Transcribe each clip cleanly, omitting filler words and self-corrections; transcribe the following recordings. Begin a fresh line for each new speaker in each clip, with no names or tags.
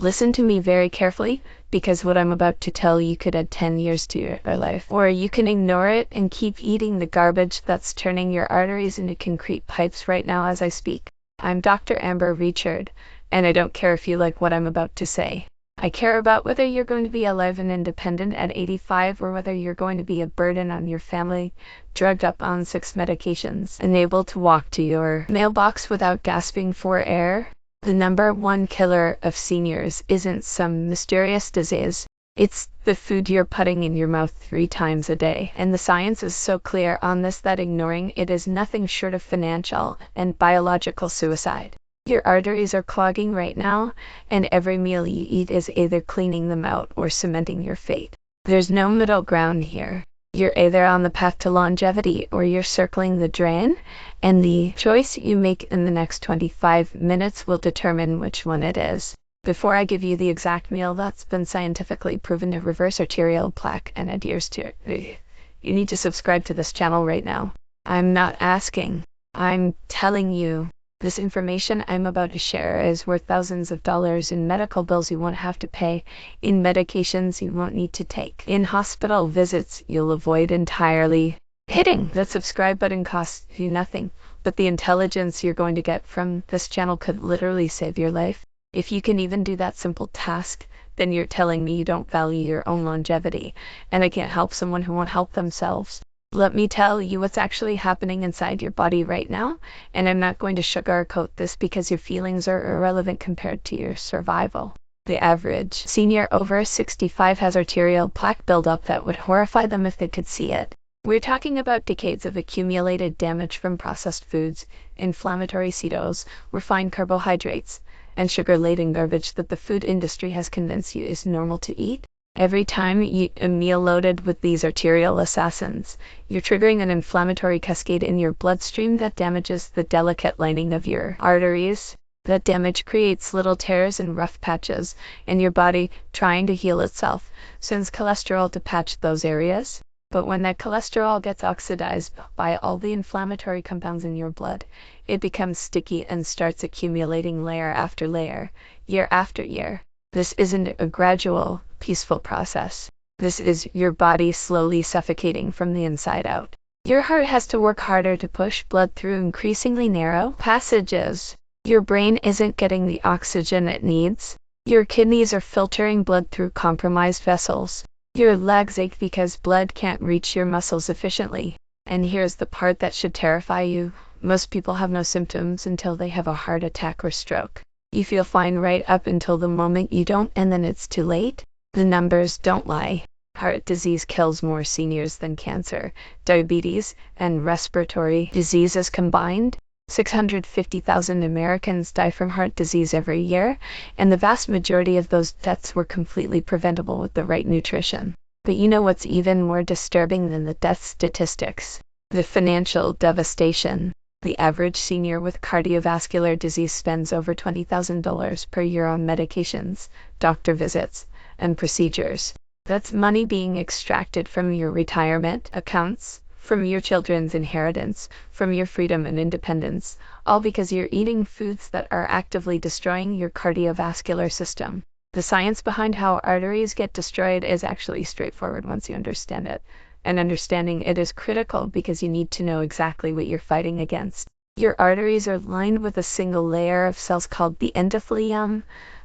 Listen to me very carefully, because what I'm about to tell you could add 10 years to your life. Or you can ignore it and keep eating the garbage that's turning your arteries into concrete pipes right now as I speak. I'm Dr. Amber Richard, and I don't care if you like what I'm about to say. I care about whether you're going to be alive and independent at 85 or whether you're going to be a burden on your family, drugged up on 6 medications, unable to walk to your mailbox without gasping for air. The number one killer of seniors isn't some mysterious disease. It's the food you're putting in your mouth 3 times a day. And the science is so clear on this that ignoring it is nothing short of financial and biological suicide. Your arteries are clogging right now, and every meal you eat is either cleaning them out or cementing your fate. There's no middle ground here. You're either on the path to longevity or you're circling the drain, and the choice you make in the next 25 minutes will determine which one it is. Before I give you the exact meal that's been scientifically proven to reverse arterial plaque and adheres to it, you need to subscribe to this channel right now. I'm not asking, I'm telling you. This information I'm about to share is worth thousands of dollars in medical bills you won't have to pay, in medications you won't need to take, in hospital visits you'll avoid entirely. Hitting that subscribe button costs you nothing, but the intelligence you're going to get from this channel could literally save your life. If you can even do that simple task, then you're telling me you don't value your own longevity, and I can't help someone who won't help themselves. Let me tell you what's actually happening inside your body right now, and I'm not going to sugarcoat this because your feelings are irrelevant compared to your survival. The average senior over 65 has arterial plaque buildup that would horrify them if they could see it. We're talking about decades of accumulated damage from processed foods, inflammatory cereals, refined carbohydrates, and sugar-laden garbage that the food industry has convinced you is normal to eat. Every time you eat a meal loaded with these arterial assassins, you're triggering an inflammatory cascade in your bloodstream that damages the delicate lining of your arteries. That damage creates little tears and rough patches, and your body, trying to heal itself, sends cholesterol to patch those areas. But when that cholesterol gets oxidized by all the inflammatory compounds in your blood, it becomes sticky and starts accumulating layer after layer, year after year. This isn't a gradual, peaceful process. This is your body slowly suffocating from the inside out. Your heart has to work harder to push blood through increasingly narrow passages. Your brain isn't getting the oxygen it needs. Your kidneys are filtering blood through compromised vessels. Your legs ache because blood can't reach your muscles efficiently. And here's the part that should terrify you. Most people have no symptoms until they have a heart attack or stroke. You feel fine right up until the moment you don't, and then it's too late. The numbers don't lie. Heart disease kills more seniors than cancer, diabetes, and respiratory diseases combined. 650,000 Americans die from heart disease every year, and the vast majority of those deaths were completely preventable with the right nutrition. But you know what's even more disturbing than the death statistics? The financial devastation. The average senior with cardiovascular disease spends over $20,000 per year on medications, doctor visits, and procedures. That's money being extracted from your retirement accounts, from your children's inheritance, from your freedom and independence, all because you're eating foods that are actively destroying your cardiovascular system. The science behind how arteries get destroyed is actually straightforward once you understand it. And understanding it is critical because you need to know exactly what you're fighting against. Your arteries are lined with a single layer of cells called the endothelium,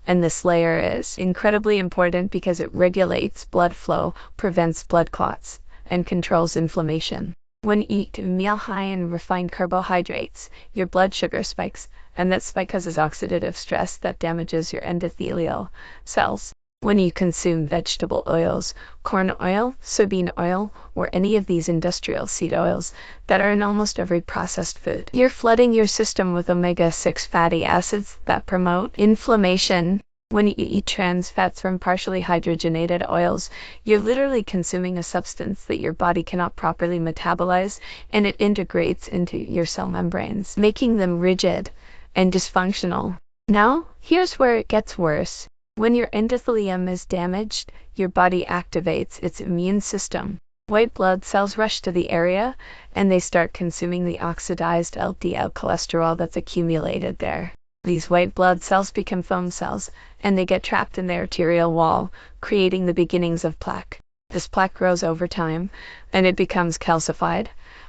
and this layer is incredibly important because it regulates blood flow, prevents blood clots, and controls inflammation. When you eat a meal high in refined carbohydrates, your blood sugar spikes, and that spike causes oxidative stress that damages your endothelial cells. When you consume vegetable oils, corn oil, soybean oil, or any of these industrial seed oils that are in almost every processed food, you're flooding your system with omega-6 fatty acids that promote inflammation. When you eat trans fats from partially hydrogenated oils, you're literally consuming a substance that your body cannot properly metabolize, and it integrates into your cell membranes, making them rigid and dysfunctional. Now, here's where it gets worse. When your endothelium is damaged, your body activates its immune system. White blood cells rush to the area, and they start consuming the oxidized LDL cholesterol that's accumulated there. These white blood cells become foam cells, and they get trapped in the arterial wall, creating the beginnings of plaque. This plaque grows over time, and it becomes calcified,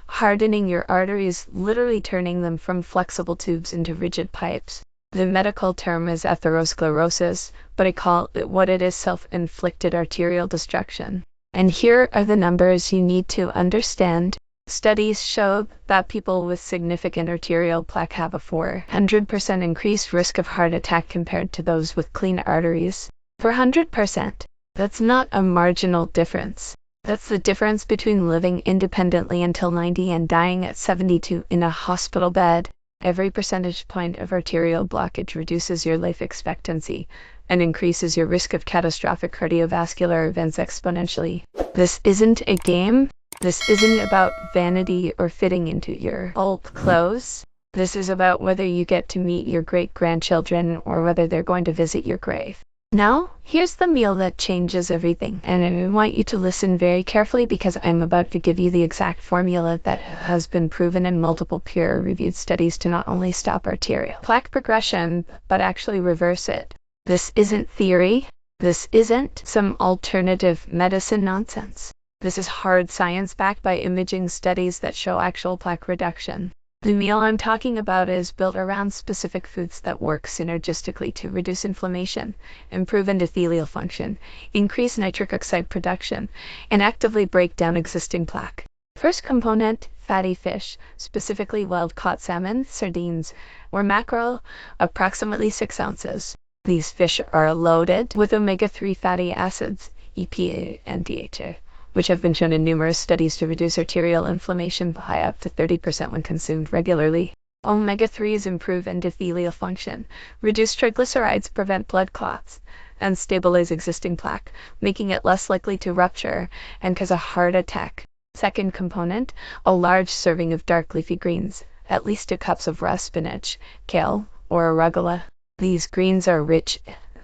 hardening your arteries, literally turning them from flexible tubes into rigid pipes. The medical term is atherosclerosis, but I call it what it is: self-inflicted arterial destruction. And here are the numbers you need to understand. Studies show that people with significant arterial plaque have a 400% increased risk of heart attack compared to those with clean arteries. 400%. That's not a marginal difference. That's the difference between living independently until 90 and dying at 72 in a hospital bed. Every percentage point of arterial blockage reduces your life expectancy and increases your risk of catastrophic cardiovascular events exponentially. This isn't a game. This isn't about vanity or fitting into your old clothes. This is about whether you get to meet your great-grandchildren or whether they're going to visit your grave. Now, here's the meal that changes everything, and I want you to listen very carefully because I'm about to give you the exact formula that has been proven in multiple peer-reviewed studies to not only stop arterial plaque progression, but actually reverse it. This isn't theory. This isn't some alternative medicine nonsense. This is hard science backed by imaging studies that show actual plaque reduction. The meal I'm talking about is built around specific foods that work synergistically to reduce inflammation, improve endothelial function, increase nitric oxide production, and actively break down existing plaque. First component, fatty fish, specifically wild-caught salmon, sardines, or mackerel, approximately 6 ounces. These fish are loaded with omega-3 fatty acids, EPA and DHA, which have been shown in numerous studies to reduce arterial inflammation by up to 30% when consumed regularly. Omega-3s improve endothelial function, reduce triglycerides, prevent blood clots, and stabilize existing plaque, making it less likely to rupture and cause a heart attack. Second component, a large serving of dark leafy greens, at least 2 cups of raw spinach, kale, or arugula. These greens are rich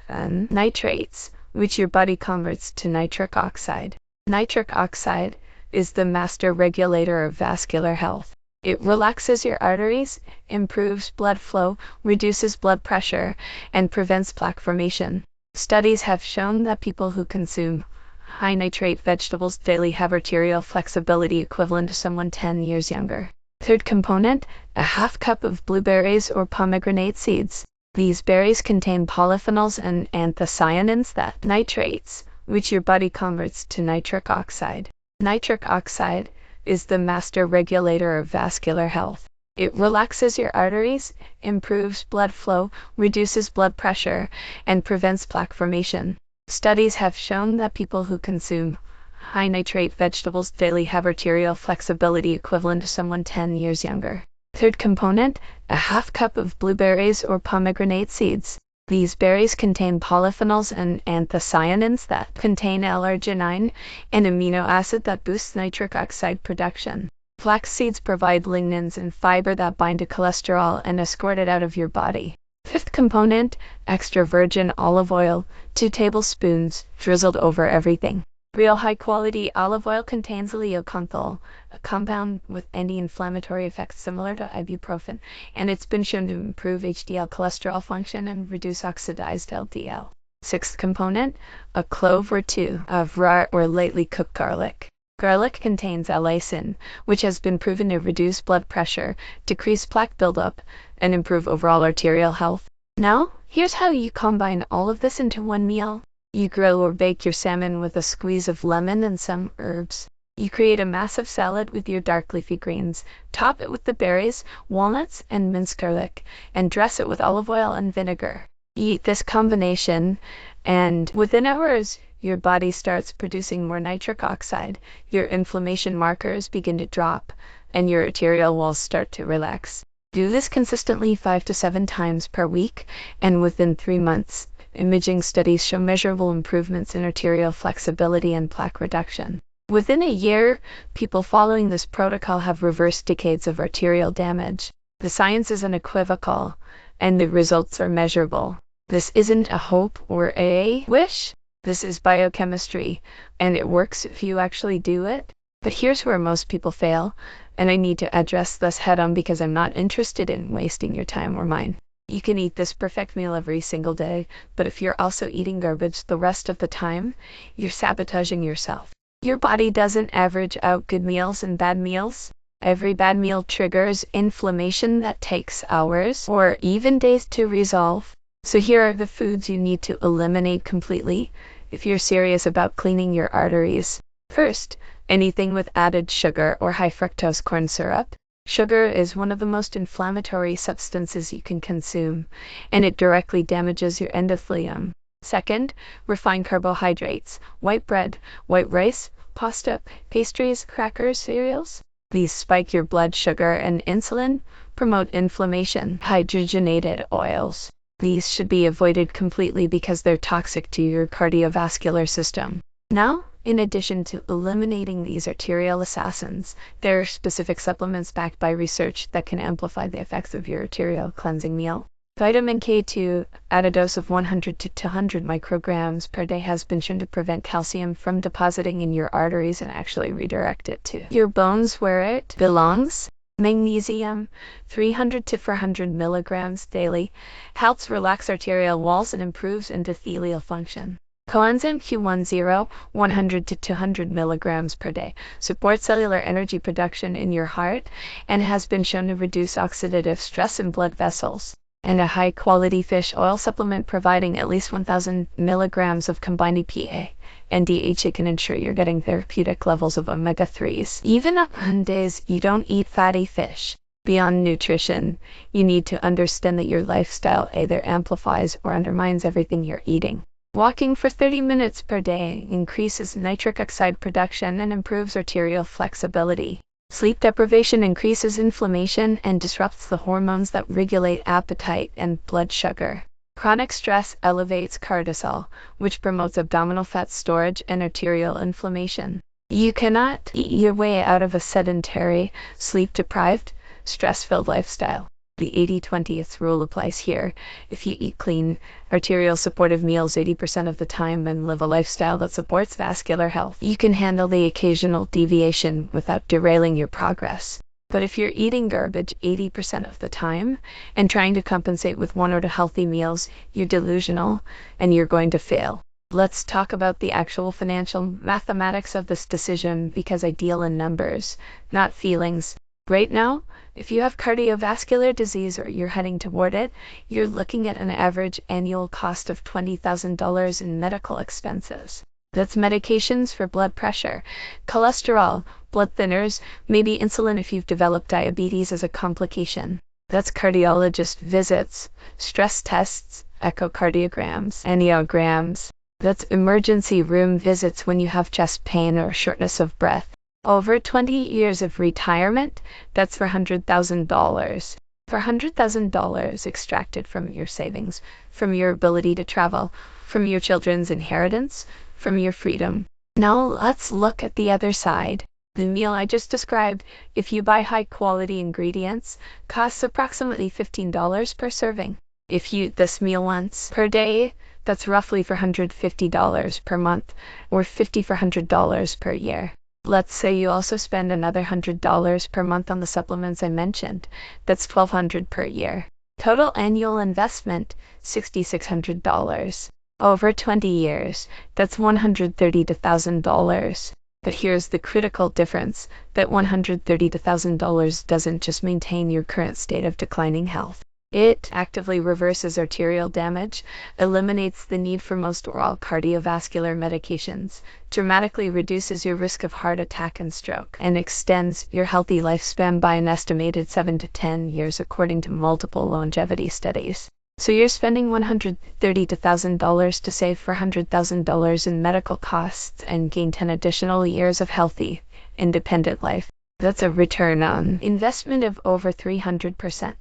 in nitrates, which your body converts to nitric oxide. Nitric oxide is the master regulator of vascular health. It relaxes your arteries, improves blood flow, reduces blood pressure, and prevents plaque formation. Studies have shown that people who consume high nitrate vegetables daily have arterial flexibility equivalent to someone 10 years younger. Third component, a half cup of blueberries or pomegranate seeds. These berries contain polyphenols and anthocyanins that nitrates, which your body converts to nitric oxide. Nitric oxide is the master regulator of vascular health. It relaxes your arteries, improves blood flow, reduces blood pressure, and prevents plaque formation. Studies have shown that people who consume high nitrate vegetables daily have arterial flexibility equivalent to someone 10 years younger. Third component, a half cup of blueberries or pomegranate seeds. These berries contain polyphenols and anthocyanins that contain L-arginine, an amino acid that boosts nitric oxide production. Flax seeds provide lignans and fiber that bind to cholesterol and escort it out of your body. Fifth component, extra virgin olive oil, 2 tablespoons, drizzled over everything. Real high-quality olive oil contains oleocanthal, a compound with anti-inflammatory effects similar to ibuprofen, and it's been shown to improve HDL cholesterol function and reduce oxidized LDL. Sixth component, a clove or 2 of raw or lightly cooked garlic. Garlic contains allicin, which has been proven to reduce blood pressure, decrease plaque buildup, and improve overall arterial health. Now, here's how you combine all of this into one meal. You grill or bake your salmon with a squeeze of lemon and some herbs. You create a massive salad with your dark leafy greens, top it with the berries, walnuts, and minced garlic, and dress it with olive oil and vinegar. You eat this combination, and within hours, your body starts producing more nitric oxide, your inflammation markers begin to drop, and your arterial walls start to relax. Do this consistently 5 to 7 times per week, and within 3 months, imaging studies show measurable improvements in arterial flexibility and plaque reduction. Within a year, people following this protocol have reversed decades of arterial damage. The science is unequivocal, and the results are measurable. This isn't a hope or a wish. This is biochemistry, and it works if you actually do it. But here's where most people fail, and I need to address this head on because I'm not interested in wasting your time or mine. You can eat this perfect meal every single day, but if you're also eating garbage the rest of the time, you're sabotaging yourself. Your body doesn't average out good meals and bad meals. Every bad meal triggers inflammation that takes hours or even days to resolve. So here are the foods you need to eliminate completely if you're serious about cleaning your arteries. First, anything with added sugar or high fructose corn syrup. Sugar is one of the most inflammatory substances you can consume, and it directly damages your endothelium. Second, refined carbohydrates, white bread, white rice, pasta, pastries, crackers, cereals. These spike your blood sugar and insulin, promote inflammation. Hydrogenated oils. These should be avoided completely because they're toxic to your cardiovascular system. Now, in addition to eliminating these arterial assassins, there are specific supplements backed by research that can amplify the effects of your arterial cleansing meal. Vitamin K2 at a dose of 100 to 200 micrograms per day has been shown to prevent calcium from depositing in your arteries and actually redirect it to your bones where it belongs. Magnesium, 300 to 400 milligrams daily, helps relax arterial walls and improves endothelial function. Coenzyme Q10, 100 to 200 milligrams per day, supports cellular energy production in your heart and has been shown to reduce oxidative stress in blood vessels. And a high-quality fish oil supplement providing at least 1,000 milligrams of combined EPA and DHA can ensure you're getting therapeutic levels of omega-3s. Even on days you don't eat fatty fish. Beyond nutrition, you need to understand that your lifestyle either amplifies or undermines everything you're eating. Walking for 30 minutes per day increases nitric oxide production and improves arterial flexibility. Sleep deprivation increases inflammation and disrupts the hormones that regulate appetite and blood sugar. Chronic stress elevates cortisol, which promotes abdominal fat storage and arterial inflammation. You cannot eat your way out of a sedentary, sleep-deprived, stress-filled lifestyle. The 80-20th rule applies here. If you eat clean, arterial supportive meals 80% of the time and live a lifestyle that supports vascular health, you can handle the occasional deviation without derailing your progress. But if you're eating garbage 80% of the time and trying to compensate with one or two healthy meals, you're delusional and you're going to fail. Let's talk about the actual financial mathematics of this decision because I deal in numbers, not feelings. Right now, if you have cardiovascular disease or you're heading toward it, you're looking at an average annual cost of $20,000 in medical expenses. That's medications for blood pressure, cholesterol, blood thinners, maybe insulin if you've developed diabetes as a complication. That's cardiologist visits, stress tests, echocardiograms, angiograms. That's emergency room visits when you have chest pain or shortness of breath. Over 20 years of retirement, that's for $100,000. For $100,000 extracted from your savings, from your ability to travel, from your children's inheritance, from your freedom. Now let's look at the other side. The meal I just described, if you buy high-quality ingredients, costs approximately $15 per serving. If you eat this meal once per day, that's roughly $450 per month, or $5,400 per year. Let's say you also spend another $100 per month on the supplements I mentioned. That's $1,200 per year. Total annual investment, $6,600. Over 20 years, that's $130,000 to $1,000. But here's the critical difference, that $130,000 to $1,000 doesn't just maintain your current state of declining health. It actively reverses arterial damage, eliminates the need for most or all cardiovascular medications, dramatically reduces your risk of heart attack and stroke, and extends your healthy lifespan by an estimated 7 to 10 years according to multiple longevity studies. So you're spending $130,000 to $1,000 to save $400,000 in medical costs and gain 10 additional years of healthy, independent life. That's a return on investment of over 300%,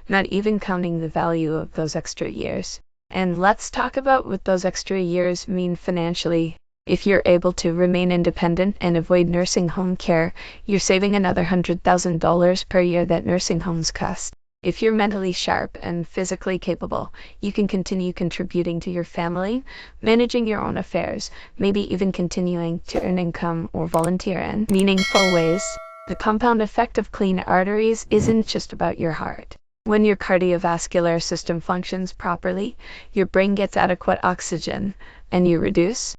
not even counting the value of those extra years. And let's talk about what those extra years mean financially. If you're able to remain independent and avoid nursing home care, you're saving another $100,000 per year that nursing homes cost. If you're mentally sharp and physically capable, you can continue contributing to your family, managing your own affairs, maybe even continuing to earn income or volunteer in meaningful ways. The compound effect of clean arteries isn't just about your heart. When your cardiovascular system functions properly, your brain gets adequate oxygen and you reduce